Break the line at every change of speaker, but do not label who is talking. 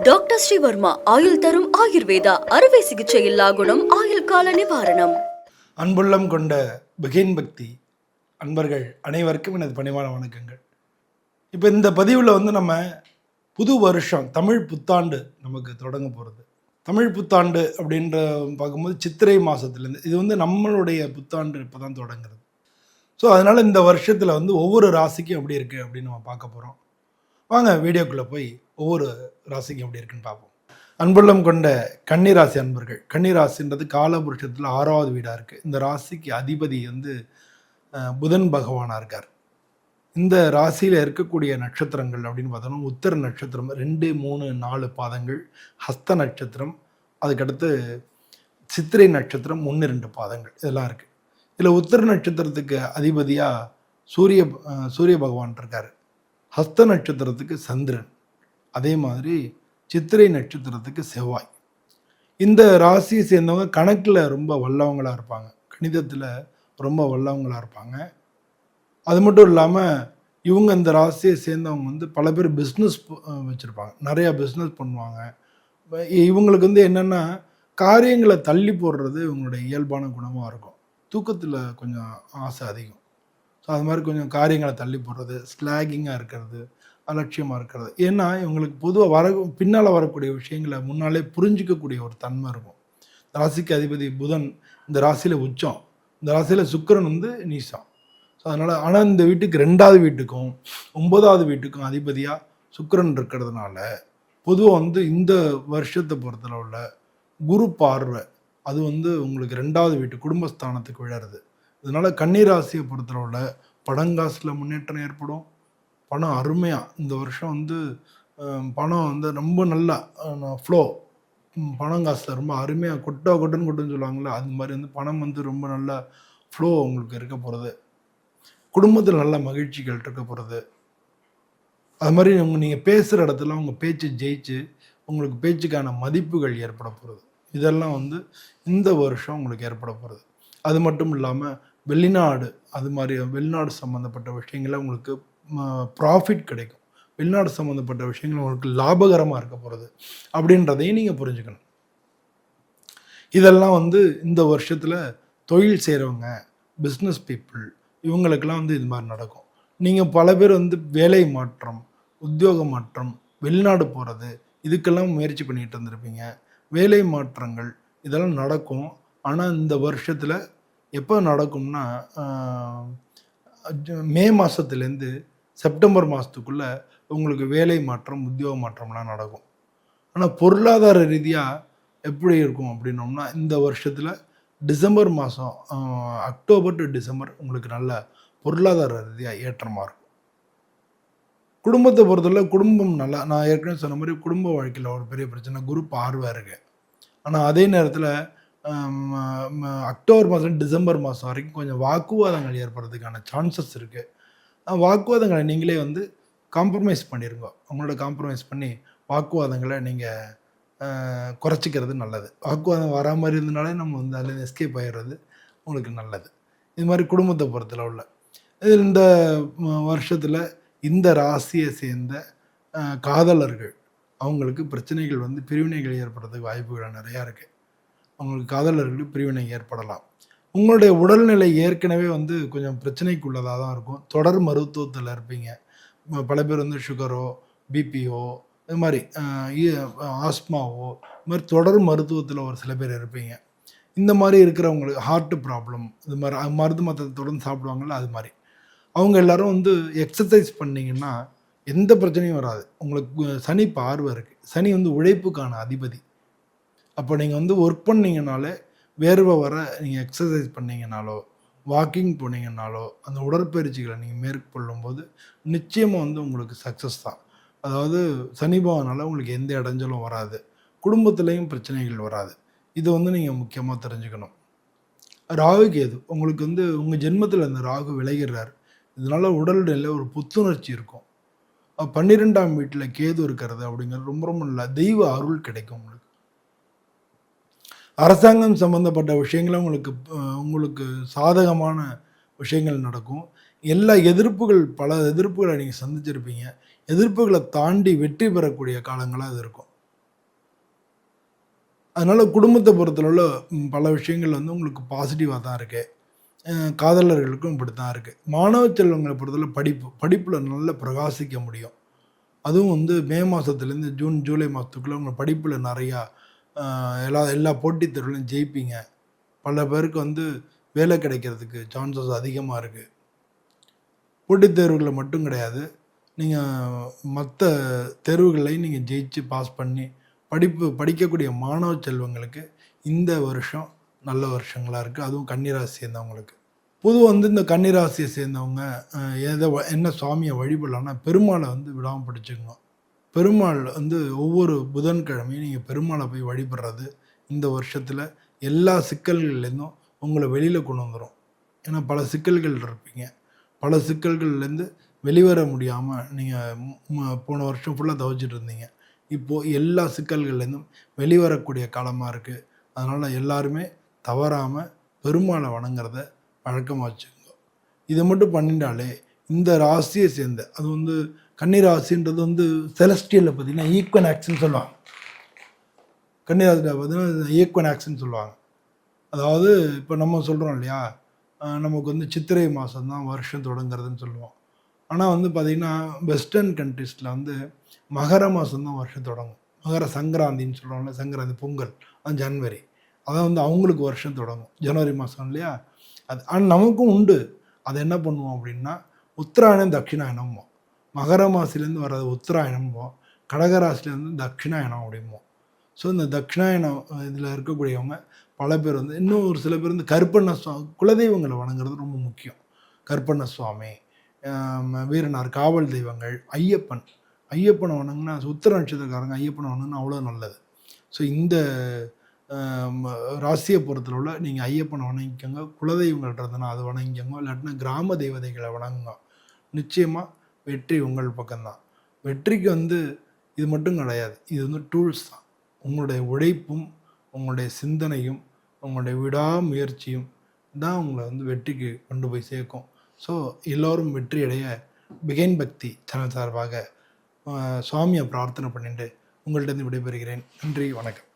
Doctor Sreevarma ஆயுள் தரும் ஆயுர்வேதா அறுவை சிகிச்சை இல்லா குணம் ஆயுள் கால நிவாரணம்.
அன்புள்ளம் கொண்ட பகீன் பக்தி அன்பர்கள் அனைவருக்கும் எனது பணிவான வணக்கங்கள். இப்போ இந்த பதிவில் நம்ம புது வருஷம் தமிழ் புத்தாண்டு நமக்கு தொடங்க போகிறது. தமிழ் புத்தாண்டு அப்படின்ற பார்க்கும்போது சித்திரை மாதத்துலேருந்து இது நம்மளுடைய புத்தாண்டு இப்போ தான் தொடங்குறது. ஸோ அதனால் இந்த வருஷத்தில் ஒவ்வொரு ராசிக்கும் எப்படி இருக்குது அப்படின்னு நம்ம பார்க்க போகிறோம். வாங்க வீடியோக்குள்ளே போய் ஒவ்வொரு ராசிக்கும் எப்படி இருக்குன்னு பார்ப்போம். அன்புள்ளம் கொண்ட கன்னிராசி அன்பர்கள், கன்னிராசின்றது காலபுருஷத்தில் 6வது வீடாக இருக்குது. இந்த ராசிக்கு அதிபதி புதன் பகவானாக இருக்கார். இந்த ராசியில் இருக்கக்கூடிய நட்சத்திரங்கள் அப்படின்னு பார்த்தோம்னா உத்தர நட்சத்திரம் 2, 3, 4 பாதங்கள், ஹஸ்த நட்சத்திரம், அதுக்கடுத்து சித்திரை நட்சத்திரம் 1, 2 பாதங்கள் இதெல்லாம் இருக்குது. இதில் உத்தர நட்சத்திரத்துக்கு அதிபதியாக சூரிய பகவான் இருக்கார். ஹஸ்த நட்சத்திரத்துக்கு சந்திரன், அதே மாதிரி சித்திரை நட்சத்திரத்துக்கு செவ்வாய். இந்த ராசியை சேர்ந்தவங்க கணக்கில் ரொம்ப வல்லவங்களாக இருப்பாங்க, கணிதத்தில் ரொம்ப வல்லவங்களாக இருப்பாங்க. அது மட்டும் இல்லாமல் இவங்க இந்த ராசியை சேர்ந்தவங்க பல பேர் பிஸ்னஸ் வச்சுருப்பாங்க, நிறையா பிஸ்னஸ் பண்ணுவாங்க. இவங்களுக்கு என்னென்னா காரியங்களை தள்ளி போடுறது இவங்களுடைய இயல்பான குணமாக இருக்கும். தூக்கத்தில் கொஞ்சம் ஆசை அதிகம். ஸோ அது மாதிரி கொஞ்சம் காரியங்களை தள்ளி போடுறது, ஸ்லாகிங்காக இருக்கிறது, அலட்சியமாக இருக்கிறது. ஏன்னா இவங்களுக்கு பொதுவாக பின்னால் வரக்கூடிய விஷயங்களை முன்னாலே புரிஞ்சிக்கக்கூடிய ஒரு தன்மை இருக்கும். இந்த ராசிக்கு அதிபதி புதன் இந்த ராசியில் உச்சம், இந்த ராசியில் சுக்கிரன் நீசம். ஸோ அதனால் ஆனால் இந்த வீட்டுக்கு 2வது வீட்டுக்கும் 9வது வீட்டுக்கும் அதிபதியாக சுக்கிரன் இருக்கிறதுனால பொதுவாக இந்த வருஷத்தை பொறுத்தளவில் குரு பார்வை அது உங்களுக்கு 2வது வீட்டு குடும்பஸ்தானத்துக்கு விழருது. இதனால் கன்னிராசியை பொறுத்தளவில் பணங்காசில் முன்னேற்றம் ஏற்படும். பணம் அருமையாக இந்த வருஷம் பணம் ரொம்ப நல்லா ஃப்ளோ, பணங்காசில் ரொம்ப அருமையாக கொட்டுன்னு சொல்லுவாங்களே, அது மாதிரி பணம் ரொம்ப நல்லா ஃப்ளோ உங்களுக்கு இருக்க போகிறது. குடும்பத்தில் நல்ல மகிழ்ச்சிகள் இருக்க போகிறது. அது மாதிரி நீங்கள் பேசுகிற இடத்துல உங்கள் பேச்சு ஜெயிச்சு உங்களுக்கு பேச்சுக்கான மதிப்புகள் ஏற்பட போகிறது. இதெல்லாம் இந்த வருஷம் உங்களுக்கு ஏற்பட போகிறது. அது மட்டும் இல்லாமல் வெளிநாடு, அது மாதிரி வெளிநாடு சம்மந்தப்பட்ட விஷயங்களில் உங்களுக்கு ப்ராஃபிட் கிடைக்கும். வெளிநாடு சம்மந்தப்பட்ட விஷயங்கள் உங்களுக்கு லாபகரமாக இருக்க போகிறது அப்படின்றதையும் நீங்கள் புரிஞ்சுக்கணும். இதெல்லாம் இந்த வருஷத்தில் தொழில் செய்கிறவங்க, பிஸ்னஸ் பீப்புள், இவங்களுக்கெல்லாம் இது மாதிரி நடக்கும். நீங்கள் பல பேர் வேலை மாற்றம், உத்தியோக மாற்றம், வெளிநாடு போகிறது, இதுக்கெல்லாம் முயற்சி பண்ணிகிட்டு இருந்திருப்பீங்க. வேலை மாற்றங்கள் இதெல்லாம் நடக்கும். ஆனால் இந்த வருஷத்தில் எப்போ நடக்கும்னா மே மாதத்துலேருந்து செப்டம்பர் மாதத்துக்குள்ளே உங்களுக்கு வேலை மாற்றம், உத்தியோக மாற்றம்லாம் நடக்கும். ஆனால் பொருளாதார ரீதியாக எப்படி இருக்கும் அப்படின்னோம்னா இந்த வருஷத்தில் டிசம்பர் மாதம், அக்டோபர் டு டிசம்பர் உங்களுக்கு நல்ல பொருளாதார ரீதியாக ஏற்றமாக இருக்கும். குடும்பத்தை பொறுத்தவரை குடும்பம் நல்லா, நான் ஏற்கனவே சொன்ன மாதிரி குடும்ப வாழ்க்கையில் ஒரு பெரிய பிரச்சனை குரு பார்வை இருக்கு. ஆனால் அதே நேரத்தில் அக்டோபர் மாதம் டிசம்பர் மாதம் வரைக்கும் கொஞ்சம் வாக்குவாதங்கள் ஏற்படுறதுக்கான சான்சஸ் இருக்குது. வாக்குவாதங்களை நீங்களே காம்ப்ரமைஸ் பண்ணிடுங்க. அவங்களோட காம்ப்ரமைஸ் பண்ணி வாக்குவாதங்களை நீங்கள் குறைச்சிக்கிறது நல்லது. வாக்குவாதம் வரா மாதிரி இருந்தனாலே நம்ம அதில் எஸ்கேப் ஆகிடுறது உங்களுக்கு நல்லது. இது மாதிரி குடும்பத்தை பொறுத்தல உள்ள இந்த வருஷத்தில் இந்த ராசியை சேர்ந்த காதலர்கள் அவங்களுக்கு பிரச்சனைகள் பிரிவினைகள் ஏற்படுறதுக்கு வாய்ப்புகள் நிறையா இருக்குது. அவங்களுக்கு காதலர்களுக்கு பிரிவினை ஏற்படலாம். உங்களுடைய உடல்நிலை ஏற்கனவே கொஞ்சம் பிரச்சனைக்குள்ளதாக தான் இருக்கும். தொடர் மருத்துவத்தில் இருப்பீங்க. பல பேர் சுகரோ, பிபிஓ, இது மாதிரி ஆஸ்மாவோ, இது மாதிரி தொடர் மருத்துவத்தில் ஒரு சில பேர் இருப்பீங்க. இந்த மாதிரி இருக்கிறவங்களுக்கு ஹார்ட் ப்ராப்ளம், இது மாதிரி மருந்து மாத்திரை தொடர்ந்து சாப்பிடுவாங்கள்ல, அது மாதிரி அவங்க எல்லோரும் எக்ஸசைஸ் பண்ணிங்கன்னா எந்த பிரச்சனையும் வராது. உங்களுக்கு சனி பார்வை இருக்குது. சனி உழைப்புக்கான அதிபதி. அப்போ நீங்கள் ஒர்க் பண்ணிங்கனாலே வேர்வை வர நீங்கள் எக்ஸசைஸ் பண்ணிங்கனாலோ, வாக்கிங் போனீங்கன்னாலோ, அந்த உடற்பயிற்சிகளை நீங்கள் மேற்கொள்ளும் போது நிச்சயமாக உங்களுக்கு சக்ஸஸ் தான். அதாவது சனி பகவானால் உங்களுக்கு எந்த இடைஞ்சலும் வராது, குடும்பத்துலேயும் பிரச்சனைகள் வராது. இது நீங்கள் முக்கியமாக தெரிஞ்சுக்கணும். ராகு கேது உங்களுக்கு உங்கள் ஜென்மத்தில் அந்த ராகு விளைகிறார். இதனால் உடல்நிலையில் ஒரு புத்துணர்ச்சி இருக்கும். 12ஆம் வீட்டில் கேது இருக்கிறது அப்படிங்கிறது ரொம்ப ரொம்ப நல்ல தெய்வ அருள் கிடைக்கும். உங்களுக்கு அரசாங்கம் சம்மந்தப்பட்ட விஷயங்களும் உங்களுக்கு சாதகமான விஷயங்கள் நடக்கும். எல்லா பல எதிர்ப்புகளை நீங்கள் சந்திச்சிருப்பீங்க. எதிர்ப்புகளை தாண்டி வெற்றி பெறக்கூடிய காலங்களாக இது இருக்கும். அதனால் குடும்பத்தை பொறுத்தளவுல பல விஷயங்கள் வந்து உங்களுக்கு பாசிட்டிவாக தான் இருக்குது. காதலர்களுக்கும் இப்படி தான் இருக்குது. மாணவ செல்வங்களை பொறுத்தவரை படிப்பில் நல்லா பிரகாசிக்க முடியும். அதுவும் வந்து மே மாதத்துலேருந்து ஜூன் ஜூலை மாதத்துக்குள்ளே உங்கள் படிப்பில் நிறையா எல்லா போட்டித் தேர்வுலையும் ஜெயிப்பீங்க. பல பேருக்கு வந்து வேலை கிடைக்கிறதுக்கு சான்சஸ் அதிகமாக இருக்குது. போட்டித் தேர்வுகளில் மட்டும் கிடையாது, நீங்கள் மற்ற தேர்வுகளையும் நீங்கள் ஜெயிச்சு பாஸ் பண்ணி படிக்கக்கூடிய மாணவ செல்வங்களுக்கு இந்த வருஷம் நல்ல வருஷங்களாக இருக்குது. அதுவும் கன்னிராசி சேர்ந்தவங்களுக்கு. பொதுவாக வந்து இந்த கன்னிராசியை சேர்ந்தவங்க என்ன சுவாமியை வழிபடலான்னா பெருமாளை வந்து விடாமல் படிச்சுக்கணும். பெருமாள் வந்து ஒவ்வொரு புதன்கிழமையும் நீங்கள் பெருமாளை போய் வழிபடுறது இந்த வருஷத்தில் எல்லா சிக்கல்கள்லேருந்தும் உங்களை வெளியில் கொண்டு வந்துடும். ஏன்னா பல சிக்கல்கள் இருப்பீங்க. பல சிக்கல்கள்லேருந்து வெளிவர முடியாமல் நீங்கள் போன வருஷம் ஃபுல்லாக தவிச்சிட்டு இருந்தீங்க. இப்போது எல்லா சிக்கல்கள்லேருந்தும் வெளிவரக்கூடிய காலமாக இருக்குது. அதனால் எல்லாருமே தவறாமல் பெருமாளை வணங்குறத வழக்கமாக வச்சுக்கோங்க. இதை மட்டும் பண்ணிட்டாலே இந்த ராசியை சேர்ந்த அது வந்து கன்னி ராசின்றது வந்து செலஸ்டியலில் பார்த்தீங்கன்னா ஈக்வனாக்ஸ்ன்னு சொல்லுவாங்க. கன்னிராசியில் பார்த்தீங்கன்னா ஈக்வனாக்ஸ்ன்னு சொல்லுவாங்க. அதாவது இப்போ நம்ம சொல்கிறோம் இல்லையா, நமக்கு வந்து சித்திரை மாதம் தான் வருஷம் தொடங்குறதுன்னு சொல்லுவோம். ஆனால் வந்து பார்த்திங்கன்னா வெஸ்டர்ன் கண்ட்ரீஸில் வந்து மகர மாதம் தான் வருஷம் தொடங்கும். மகர சங்கராந்தின்னு சொல்லுவாங்கல்ல, சங்கராந்தி பொங்கல் அது ஜனவரி. அதான் வந்து அவங்களுக்கு வருஷம் தொடங்கும் ஜனவரி மாதம் இல்லையா. அது ஆனால் நமக்கும் உண்டு. அதை என்ன பண்ணுவோம் அப்படின்னா உத்தராயணம் தட்சிணாயனமோ, மகர மாசிலேருந்து வர்றது உத்தராயணமோ, கடகராசிலேருந்து தட்சிணாயனம் அப்படிம்போம். ஸோ இந்த தட்சிணாயனம் இதில் இருக்கக்கூடியவங்க பல பேர் வந்து இன்னும் ஒரு சில பேர் வந்து கருப்பண்ண குலதெய்வங்களை வணங்குறது ரொம்ப முக்கியம். கருப்பண்ண சுவாமி, வீரனார், காவல் தெய்வங்கள், ஐயப்பனை வணங்கினா உத்திர நட்சத்திரக்காரங்க ஐயப்பனை வணங்கினா அவ்வளோ நல்லது. ஸோ இந்த ராசியை பொறுத்தளவுல நீங்கள் ஐயப்பனை வணங்கிக்கோங்க. குலதெய்வங்கள்ட்ட இருந்தனா அதை வணங்கிக்கோங்க. இல்லாட்டினா கிராம தெய்வதைகளை வணங்குங்க. நிச்சயமாக வெற்றி உங்கள் பக்கம்தான். வெற்றிக்கு வந்து இது மட்டும் கிடையாது, இது வந்து டூல்ஸ் தான். உங்களுடைய உழைப்பும் உங்களுடைய சிந்தனையும் உங்களுடைய விடாமுயற்சியும் தான் உங்களை வந்து வெற்றிக்கு கொண்டு போய் சேர்க்கும். ஸோ எல்லோரும் வெற்றி அடைய பிகைன் பக்தி சேனல் சார்பாக சுவாமியை பிரார்த்தனை பண்ணிட்டு உங்கள்கிட்ட விடைபெறுகிறேன். நன்றி, வணக்கம்.